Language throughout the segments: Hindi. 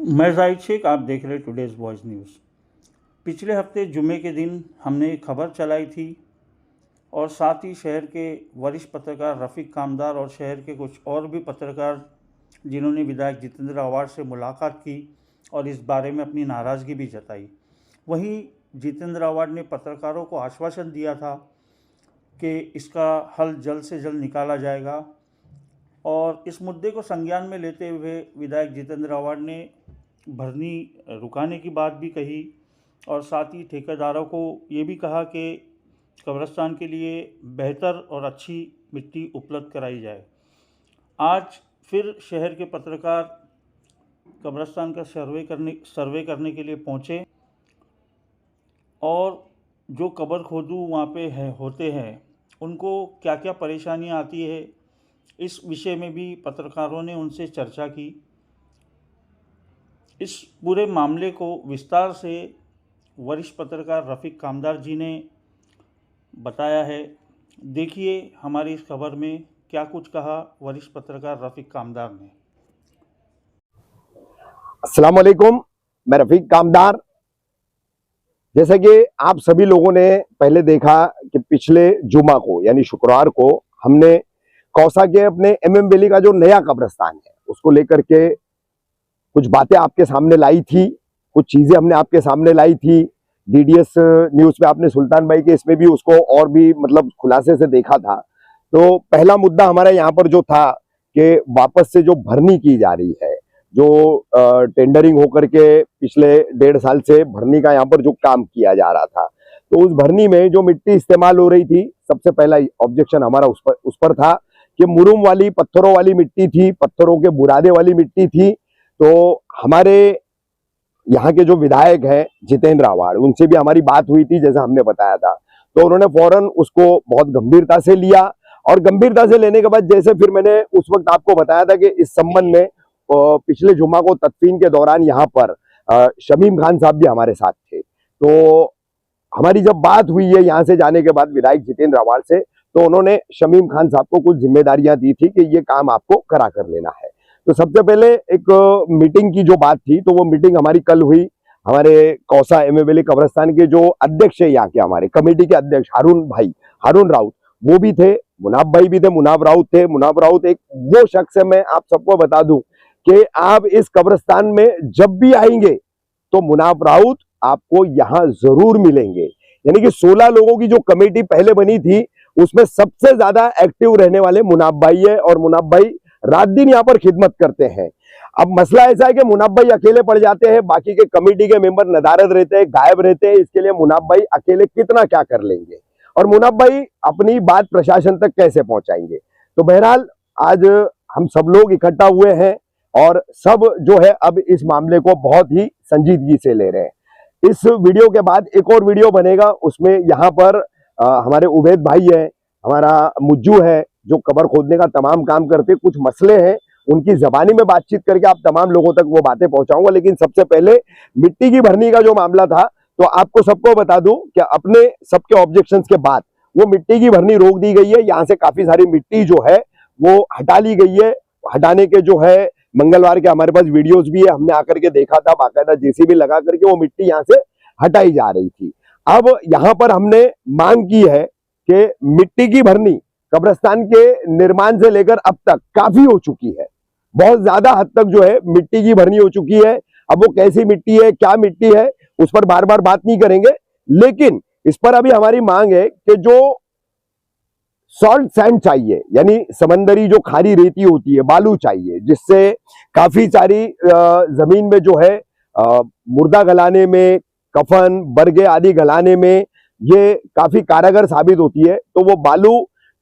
मैं जाहिद शेख, आप देख रहे टुडेज़ वॉइस न्यूज़। पिछले हफ्ते जुमे के दिन हमने एक खबर चलाई थी और साथ ही शहर के वरिष्ठ पत्रकार रफ़ीक कामदार और शहर के कुछ और भी पत्रकार जिन्होंने विधायक जितेंद्र आवाड से मुलाकात की और इस बारे में अपनी नाराज़गी भी जताई। वहीं जितेंद्र आवाड ने पत्रकारों को आश्वासन दिया था कि इसका हल जल्द से जल्द निकाला जाएगा और इस मुद्दे को संज्ञान में लेते हुए विधायक जितेंद्र आवाड ने भरनी रुकाने की बात भी कही और साथ ही ठेकेदारों को ये भी कहा कि कब्रिस्तान के लिए बेहतर और अच्छी मिट्टी उपलब्ध कराई जाए। आज फिर शहर के पत्रकार कब्रिस्तान का सर्वे करने के लिए पहुँचे और जो कब्र खोदू वहाँ पे होते हैं उनको क्या क्या परेशानियाँ आती है, इस विषय में भी पत्रकारों ने उनसे चर्चा की। इस पूरे मामले को विस्तार से वरिष्ठ पत्रकार रफ़ीक कामदार जी ने बताया है। देखिए हमारी इस खबर में क्या कुछ कहा वरिष्ठ पत्रकार रफ़ीक कामदार ने। अस्सलाम वालेकुम, मैं रफ़ीक कामदार। जैसे कि आप सभी लोगों ने पहले देखा कि पिछले जुमा को यानी शुक्रवार को हमने कौसा के अपने MM वैली का जो नया कब्रिस्तान है उसको लेकर के कुछ बातें आपके सामने लाई थी, कुछ चीजें हमने आपके सामने लाई थी। DDS न्यूज पे आपने सुल्तान भाई के इसमें भी उसको और भी मतलब खुलासे से देखा था। तो पहला मुद्दा हमारा यहाँ पर जो था कि वापस से जो भरनी की जा रही है, जो टेंडरिंग होकर के पिछले 1.5 साल से भरनी का यहाँ पर जो काम किया जा रहा था, तो उस भरनी में जो मिट्टी इस्तेमाल हो रही थी, सबसे पहला ऑब्जेक्शन हमारा उस पर था कि मुरुम वाली पत्थरों वाली मिट्टी थी, पत्थरों के बुरादे वाली मिट्टी थी। तो हमारे यहाँ के जो विधायक हैं जितेंद्र आवाड, उनसे भी हमारी बात हुई थी जैसा हमने बताया था। तो उन्होंने फौरन उसको बहुत गंभीरता से लिया और गंभीरता से लेने के बाद जैसे फिर मैंने उस वक्त आपको बताया था कि इस संबंध में पिछले जुमा को तदफीन के दौरान यहाँ पर शमीम खान साहब भी हमारे साथ थे। तो हमारी जब बात हुई है यहाँ से जाने के बाद विधायक जितेंद्र आवाड से, तो उन्होंने शमीम खान साहब को कुछ जिम्मेदारियां दी थी कि ये काम आपको करा कर लेना है। तो सबसे पहले एक मीटिंग की जो बात थी, तो वो मीटिंग हमारी कल हुई। हमारे कौसा MM वैली कब्रिस्तान के जो अध्यक्ष है यहाँ के, हमारे कमेटी के अध्यक्ष हारून राउत, वो भी थे, मुनाब भाई भी थे, मुनाब राउत थे। मुनाब राउत एक वो शख्स है, मैं आप सबको बता दूं कि आप इस कब्रिस्तान में जब भी आएंगे तो मुनाब राउत आपको यहाँ जरूर मिलेंगे। यानी कि 16 लोगों की जो कमेटी पहले बनी थी उसमें सबसे ज्यादा एक्टिव रहने वाले मुनाब भाई है और मुनाब भाई रात दिन यहाँ पर खिदमत करते हैं। अब मसला ऐसा है कि मुनाब भाई अकेले पड़ जाते हैं, बाकी के कमेटी के मेंबर नदारद रहते हैं, गायब रहते हैं। इसके लिए मुनाब भाई अकेले कितना क्या कर लेंगे और मुनाब भाई अपनी बात प्रशासन तक कैसे पहुंचाएंगे। तो बहरहाल आज हम सब लोग इकट्ठा हुए हैं और सब जो है अब इस मामले को बहुत ही संजीदगी से ले रहे हैं। इस वीडियो के बाद एक और वीडियो बनेगा, उसमें यहाँ पर हमारे उबैद भाई है, हमारा मुज्जू है जो कब्र खोदने का तमाम काम करते, कुछ मसले हैं उनकी जबानी में बातचीत करके आप तमाम लोगों तक वो बातें पहुंचाऊंगा। लेकिन सबसे पहले मिट्टी की भरनी का जो मामला था, तो आपको सबको बता दूं कि अपने सबके ऑब्जेक्शंस के बाद वो मिट्टी की भरनी रोक दी गई है। यहाँ से काफी सारी मिट्टी जो है वो हटा ली गई है। हटाने के जो है मंगलवार के हमारे पास वीडियोज भी है, हमने आकर के देखा था, बाकायदा JCB लगा करके वो मिट्टी यहाँ से हटाई जा रही थी। अब यहाँ पर हमने मांग की है कि मिट्टी की भरनी कब्रिस्तान के निर्माण से लेकर अब तक काफी हो चुकी है, बहुत ज्यादा हद तक जो है मिट्टी की भरनी हो चुकी है। अब वो कैसी मिट्टी है, क्या मिट्टी है, उस पर बार बार बात नहीं करेंगे, लेकिन इस पर अभी हमारी मांग है कि जो सॉल्ट सैंड चाहिए, यानी समंदरी जो खारी रेती होती है, बालू चाहिए, जिससे काफी सारी जमीन में जो है मुर्दा गलाने में, कफन बरगे आदि गलाने में ये काफी कारगर साबित होती है। तो वो बालू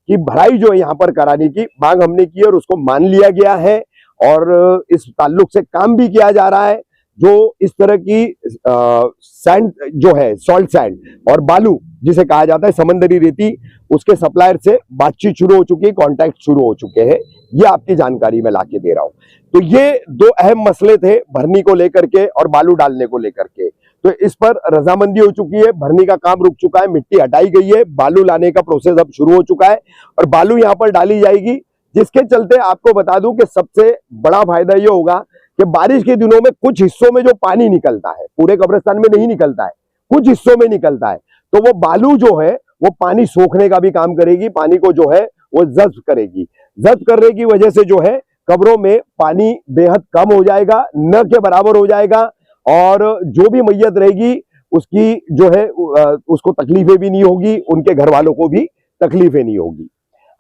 की भराई जो है यहाँ पर कराने की मांग हमने की और उसको मान लिया गया है और इस ताल्लुक से काम भी किया जा रहा है। जो इस तरह की सैंड जो है, सॉल्ट सैंड और बालू जिसे कहा जाता है समंदरी रेती, उसके सप्लायर से बातचीत शुरू हो चुकी है, कॉन्टैक्ट शुरू हो चुके हैं। ये आपकी जानकारी में लाके दे रहा हूं। तो ये दो अहम मसले थे भरनी को लेकर के और बालू डालने को लेकर के। तो इस पर रजामंदी हो चुकी है, भरनी का काम रुक चुका है, मिट्टी हटाई गई है, बालू लाने का प्रोसेस अब शुरू हो चुका है और बालू यहाँ पर डाली जाएगी, जिसके चलते आपको बता दूं कि सबसे बड़ा फायदा ये होगा कि बारिश के दिनों में कुछ हिस्सों में जो पानी निकलता है, पूरे कब्रिस्तान में नहीं निकलता है, कुछ हिस्सों में निकलता है, तो वो बालू जो है वो पानी सोखने का भी काम करेगी, पानी को जो है वो जब्त करेगी। जब्त करने की वजह से जो है कब्रों में पानी बेहद कम हो जाएगा, न के बराबर हो जाएगा, और जो भी मैयत रहेगी उसकी जो है उसको तकलीफें भी नहीं होगी, उनके घर वालों को भी तकलीफें नहीं होगी।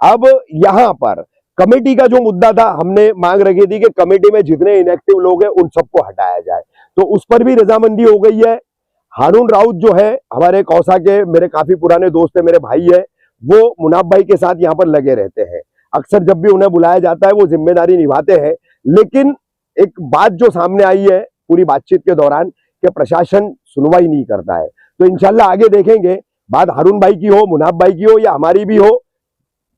अब यहां पर कमेटी का जो मुद्दा था, हमने मांग रखी थी कि कमेटी में जितने इनएक्टिव लोग हैं उन सबको हटाया जाए, तो उस पर भी रजामंदी हो गई है। हारून राउत जो है हमारे कौसा के मेरे काफी पुराने दोस्त है, मेरे भाई है, वो मुनाफ भाई के साथ यहाँ पर लगे रहते हैं। अक्सर जब भी उन्हें बुलाया जाता है वो जिम्मेदारी निभाते हैं। लेकिन एक बात जो सामने आई है पूरी बातचीत के दौरान कि प्रशासन सुनवाई नहीं करता है, तो इंशाल्लाह आगे देखेंगे, बात हारून भाई की हो, मुनाफ भाई की हो या हमारी भी हो,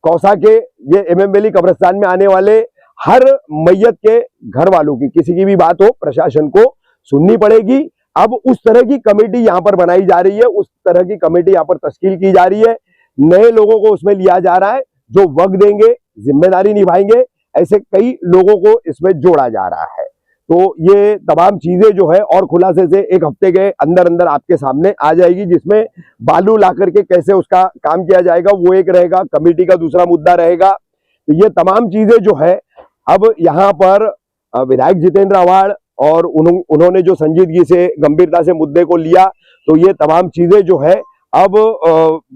कौसा के ये एमएम वैली कब्रिस्तान में आने वाले हर मैयत के घर वालों की किसी की भी बात हो प्रशासन को सुननी पड़ेगी। अब उस तरह की कमेटी यहाँ पर बनाई जा रही है, उस तरह की कमेटी यहाँ पर तश्कील की जा रही है, नए लोगों को उसमें लिया जा रहा है जो वक्त देंगे, जिम्मेदारी निभाएंगे, ऐसे कई लोगों को इसमें जोड़ा जा रहा है। तो ये तमाम चीजें जो है और खुलासे से एक हफ्ते के अंदर अंदर आपके सामने आ जाएगी, जिसमें बालू ला करके कैसे उसका काम किया जाएगा वो एक रहेगा, कमेटी का दूसरा मुद्दा रहेगा। तो ये तमाम चीजें जो है अब यहाँ पर विधायक जितेंद्र आव्हाड और उन्होंने जो संजीदगी से गंभीरता से मुद्दे को लिया, तो ये तमाम चीजें जो है अब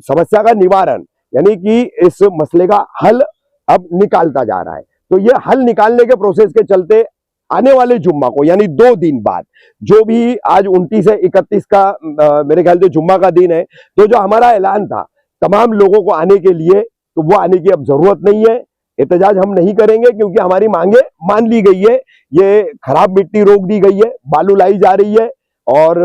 समस्या का निवारण यानी कि इस मसले का हल अब निकालता जा रहा है। तो ये हल निकालने के प्रोसेस के चलते आने वाले जुम्मा को यानी 2 दिन बाद, जो भी आज 29 है 31 का मेरे ख्याल से जुम्मा का दिन है, तो जो हमारा ऐलान था तमाम लोगों को आने के लिए, तो वो आने की अब जरूरत नहीं है। एहतजाज हम नहीं करेंगे क्योंकि हमारी मांगे मान ली गई है, ये खराब मिट्टी रोक दी गई है, बालू लाई जा रही है और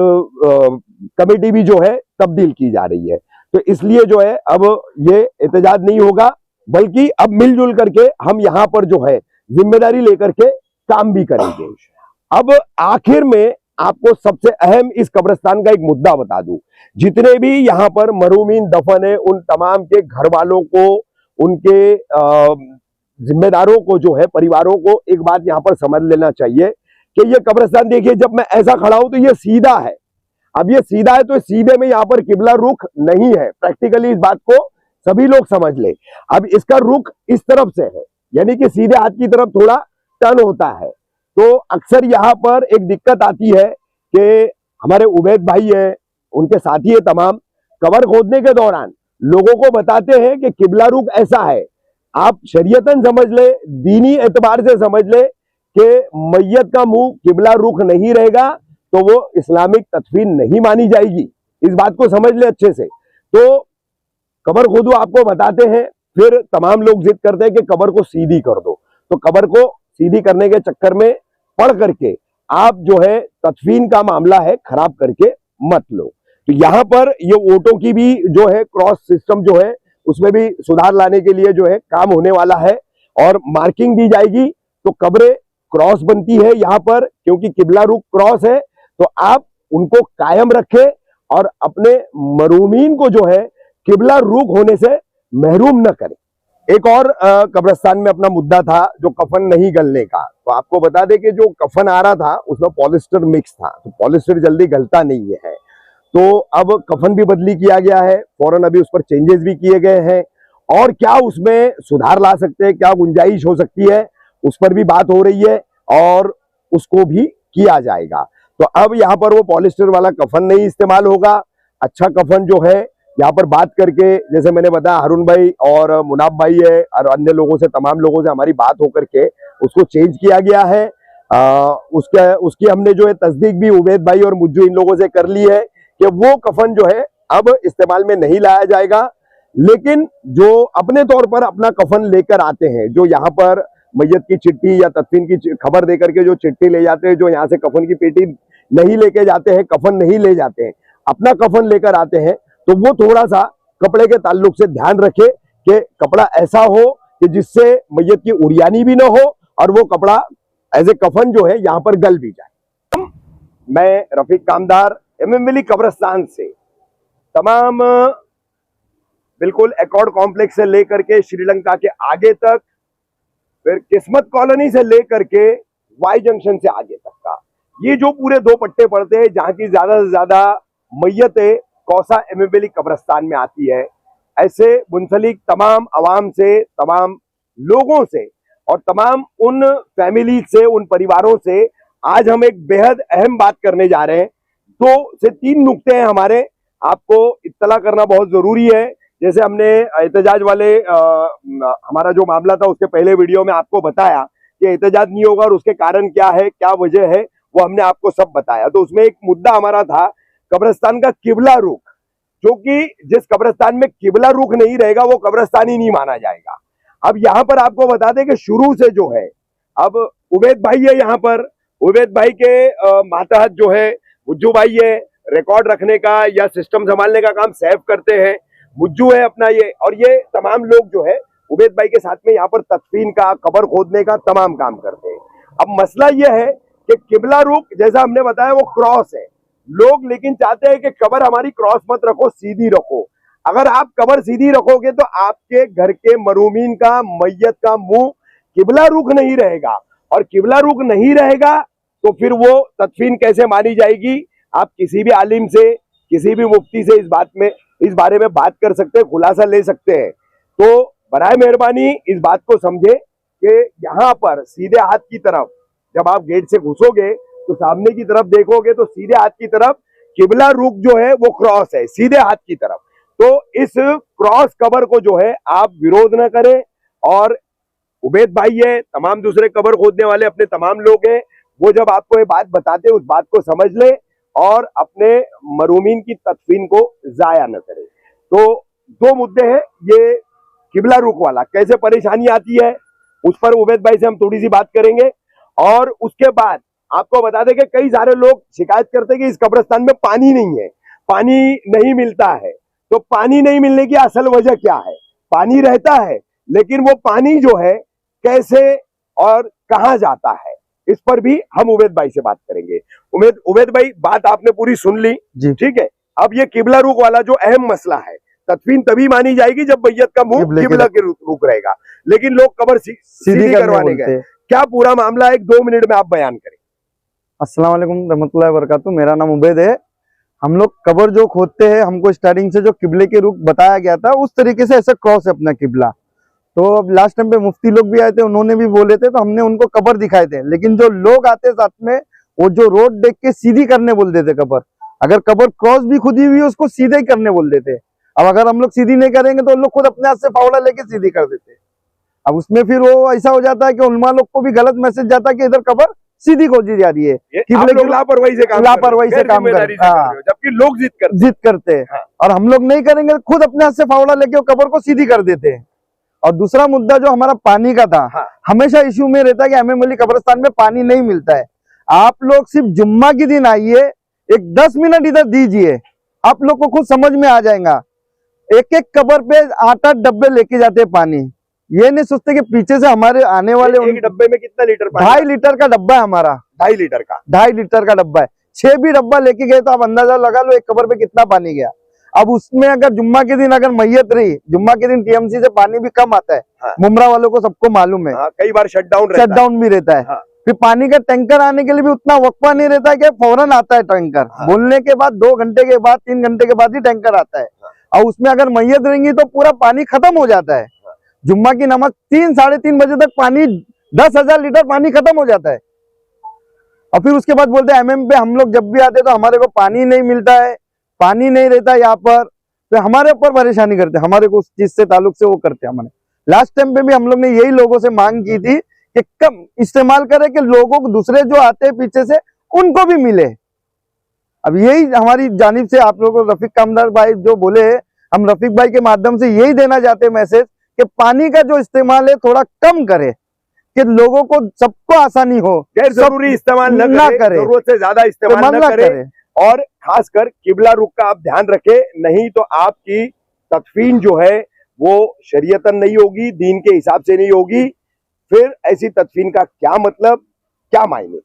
कमेटी भी जो है तब्दील की जा रही है। तो इसलिए जो है अब ये एहतजाज नहीं होगा, बल्कि अब मिलजुल करके हम यहाँ पर जो है जिम्मेदारी लेकर के काम भी करेंगे। अब आखिर में आपको सबसे अहम इस कब्रिस्तान का एक मुद्दा बता दूं, जितने भी यहाँ पर मरहूमीन दफन है उन तमाम के घर वालों को, उनके जिम्मेदारों को जो है परिवारों को एक बात यहाँ पर समझ लेना चाहिए कि ये कब्रिस्तान देखिए, जब मैं ऐसा खड़ा हूं तो ये सीधा है। अब ये सीधा है तो सीधे में यहाँ पर किबला रुख नहीं है, प्रैक्टिकली इस बात को सभी लोग समझ ले। अब इसका रुख इस तरफ से है, यानी कि सीधे हाथ की तरफ थोड़ा टर्न होता है। तो अक्सर यहाँ पर एक दिक्कत आती है कि हमारे उबैद भाई है, उनके साथी है तमाम, कब्र खोदने के दौरान लोगों को बताते हैं कि किबला रुख ऐसा है। आप शरीयतन समझ ले, दीनी एतबार से समझ ले कि मैयत का मुंह किबला रुख नहीं रहेगा तो वो इस्लामिक तदफीन नहीं मानी जाएगी। इस बात को समझ ले अच्छे से। तो कब्र खोदो आपको बताते हैं, फिर तमाम लोग जिद करते हैं कि कब्र को सीधी कर दो, तो कब्र को सीधी करने के चक्कर में पढ़ करके आप जो है तदफीन का मामला है खराब करके मत लो। तो यहाँ पर ये वोटों की भी जो है क्रॉस सिस्टम जो है उसमें भी सुधार लाने के लिए जो है काम होने वाला है और मार्किंग दी जाएगी, तो कब्रें क्रॉस बनती है यहाँ पर, क्योंकि किबला रुख क्रॉस है, तो आप उनको कायम रखें और अपने मरूमीन को जो है किबला रुख होने से महरूम न करें। एक और कब्रिस्तान में अपना मुद्दा था जो कफन नहीं गलने का। तो आपको बता दें कि जो कफन आ रहा था उसमें पॉलिस्टर मिक्स था, तो पॉलिस्टर जल्दी गलता नहीं है। तो अब कफन भी बदली किया गया है, फौरन अभी उस पर चेंजेस भी किए गए हैं, और क्या उसमें सुधार ला सकते हैं, क्या गुंजाइश हो सकती है, उस पर भी बात हो रही है और उसको भी किया जाएगा। तो अब यहाँ पर वो पॉलिस्टर वाला कफन नहीं इस्तेमाल होगा, अच्छा कफन जो है यहाँ पर बात करके, जैसे मैंने बताया हारून भाई और मुनाफ भाई है और अन्य लोगों से, तमाम लोगों से हमारी बात होकर के उसको चेंज किया गया है। उसकी हमने जो है तस्दीक भी उबैद भाई और मुज्जू इन लोगों से कर ली है कि वो कफन जो है अब इस्तेमाल में नहीं लाया जाएगा। लेकिन जो अपने तौर पर अपना कफन लेकर आते हैं, जो यहाँ पर मैयत की चिट्ठी या तदफीन की खबर देकर के जो चिट्ठी ले जाते हैं, जो यहाँ से कफन की पेटी नहीं लेके जाते हैं, कफन नहीं ले जाते हैं, अपना कफन लेकर आते हैं, तो वो थोड़ा सा कपड़े के ताल्लुक से ध्यान रखे कि कपड़ा ऐसा हो कि जिससे मैयत की उरियानी भी ना हो और वो कपड़ा एज ए कफन जो है यहाँ पर गल भी जाए। मैं रफीक कामदार एमएम वैली कब्रिस्तान से तमाम बिल्कुल एकॉर्ड कॉम्प्लेक्स से लेकर के श्रीलंका के आगे तक, फिर किस्मत कॉलोनी से लेकर के वाई जंक्शन से आगे तक का ये जो पूरे 2 पट्टे पड़ते हैं, जहां की ज्यादा से ज्यादा मैयतें कौसा एमएमबेली कब्रिस्तान में आती है, ऐसे मुंसलिक तमाम अवाम से, तमाम लोगों से और तमाम उन फैमिली से, उन परिवारों से आज हम एक बेहद अहम बात करने जा रहे हैं। 2 से 3 नुक्ते हैं हमारे, आपको इत्तला करना बहुत जरूरी है। जैसे हमने एहतजाज वाले हमारा जो मामला था उसके पहले वीडियो में आपको बताया कि एहतजाज नहीं होगा और उसके कारण क्या है, क्या वजह है, वो हमने आपको सब बताया। तो उसमें एक मुद्दा हमारा था कब्रिस्तान का किबला रुख, जो कि जिस कब्रिस्तान में किबला रुख नहीं रहेगा वो कब्रिस्तान ही नहीं माना जाएगा। अब यहाँ पर आपको बता दें कि शुरू से जो है, अब उबैद भाई है यहाँ पर, उबैद भाई के मातहत जो है मुज्जू भाई है, रिकॉर्ड रखने का या सिस्टम संभालने का काम सैफ करते हैं, मुज्जू है अपना ये, और ये तमाम लोग जो है उबैद भाई के साथ में यहाँ पर तदफीन का, कब्र खोदने का तमाम काम करते हैं। अब मसला यह है कि किबला रुख जैसा हमने बताया वो क्रॉस है, लोग लेकिन चाहते हैं कि कब्र हमारी क्रॉस मत रखो, सीधी रखो। अगर आप कब्र सीधी रखोगे तो आपके घर के मरूमीन का, मैयत का मुंह किबला रुख नहीं रहेगा, और किबला रुख नहीं रहेगा तो फिर वो तदफीन कैसे मानी जाएगी। आप किसी भी आलिम से, किसी भी मुफ्ती से इस बारे में बात कर सकते हैं, खुलासा ले सकते हैं। तो बराए मेहरबानी इस बात को समझे कि यहाँ पर सीधे हाथ की तरफ जब आप गेट से घुसोगे तो सामने की तरफ देखोगे तो सीधे हाथ की तरफ किबला रुख जो है वो क्रॉस है, सीधे हाथ की तरफ। तो इस क्रॉस कबर को जो है आप विरोध न करें, और उबैद भाई है, तमाम दूसरे कबर खोदने वाले अपने तमाम लोग हैं, वो जब आपको ये बात बताते उस बात को समझ ले और अपने मरूमीन की तदफीन को जाया न करे। तो 2 मुद्दे हैं, ये किबला रुख वाला कैसे परेशानी आती है उस पर उबैद भाई से हम थोड़ी सी बात करेंगे, और उसके बाद आपको बता दें कि कई सारे लोग शिकायत करते हैं कि इस कब्रिस्तान में पानी नहीं है, पानी नहीं मिलता है। तो पानी नहीं मिलने की असल वजह क्या है? पानी रहता है लेकिन वो पानी जो है कैसे और कहां जाता है, इस पर भी हम उबैद भाई से बात करेंगे। उबैद भाई, बात आपने पूरी सुन ली, ठीक है। अब ये किबला रुख वाला जो अहम मसला है, तदफीन तभी मानी जाएगी जब मैयत का मुंह किबला के रुख रहेगा, लेकिन लोग कब्र सीधी करवाने गए। क्या पूरा मामला है, 1-2 मिनट में आप बयान करें। अस्सलाम वालेकुम रहमतुल्लाहि व बरकातुहू। मेरा नाम उबैद है। हम लोग कब्र जो खोदते हैं, हमको स्टार्टिंग से जो किबले के रुख बताया गया था उस तरीके से ऐसा क्रॉस है अपना किबला। तो अब लास्ट टाइम पे मुफ्ती लोग भी आए थे, उन्होंने भी बोले थे, तो हमने उनको कब्र दिखाए थे। लेकिन जो लोग आते साथ में वो जो रोड देख के सीधी करने बोल देते कब्र, अगर कब्र क्रॉस भी खुदी हुई है उसको सीधे ही करने बोल देते। अब अगर हम लोग सीधी नहीं करेंगे तो लोग खुद अपने हाथ से फावड़ा लेके सीधी कर देते। अब उसमें फिर वो ऐसा हो जाता है कि उलमा लोग को भी गलत मैसेज जाता है कि इधर कब्र सीधी खोदी जा रही है, लापरवाही से काम कर, जबकि लोग जिद करते हैं। हाँ। और हम लोग नहीं करेंगे, खुद अपने हाथ से फावड़ा लेके कब्र को सीधी कर देते हैं। और दूसरा मुद्दा जो हमारा पानी का था, हाँ। हमेशा इश्यू में रहता है कि एमएम अली कब्रिस्तान में पानी नहीं मिलता है। आप लोग सिर्फ जुम्मा के दिन आइए, एक 10 मिनट इधर दीजिए, आप लोग को खुद समझ में आ जाएगा। एक कब्र पे 8-8 डब्बे लेके जाते हैं पानी, ये नहीं सोचते कि पीछे से हमारे आने वाले एक डब्बे में कितना लीटर पानी? 2.5 लीटर का डब्बा है हमारा, 2.5 लीटर का डब्बा है। 6 भी डब्बा लेके गए तो आप अंदाजा लगा लो एक कब्र पे कितना पानी गया। अब उसमें अगर जुम्मा के दिन अगर मैयत रही, जुम्मा के दिन टीएमसी से पानी भी कम आता है, हाँ। मुमरा वालों को सबको मालूम है, हाँ, कई बार शटडाउन भी रहता है, हाँ। फिर पानी का टैंकर आने के लिए भी उतना वक्फा नहीं रहता है कि फौरन आता है टैंकर, हाँ। बोलने के बाद 2 घंटे के बाद, 3 घंटे के बाद ही टैंकर आता है, हाँ। और उसमें अगर मैयत रहेंगी तो पूरा पानी खत्म हो जाता है। जुम्मा की नमाज 3-3:30 बजे तक पानी 10,000 लीटर पानी खत्म हो जाता है। और फिर उसके बाद बोलते हैं एमएम पे हम लोग जब भी आते तो हमारे को पानी नहीं मिलता है, पानी नहीं रहता यहाँ पर, तो हमारे ऊपर परेशानी करते, हमारे को उस चीज से ताल्लुक से वो करते। हमारे लास्ट टाइम पे भी हम लोग ने यही लोगों से मांग की थी कि कम इस्तेमाल करें कि लोगों को दूसरे जो आते हैं पीछे से उनको भी मिले। अब यही हमारी जानिब से आप लोगों को रफीक कामदार भाई जो बोले, हम रफीक भाई के माध्यम से यही देना चाहते हैं मैसेज कि पानी का जो इस्तेमाल है थोड़ा कम करे, कि लोगों को सबको आसानी हो, गैर जरूरी इस्तेमाल न करे, जरूरत से ज्यादा इस्तेमाल न करे। और खासकर किबला रुख का आप ध्यान रखें, नहीं तो आपकी तदफीन जो है वो शरीयतन नहीं होगी, दीन के हिसाब से नहीं होगी। फिर ऐसी तदफीन का क्या मतलब, क्या मायने।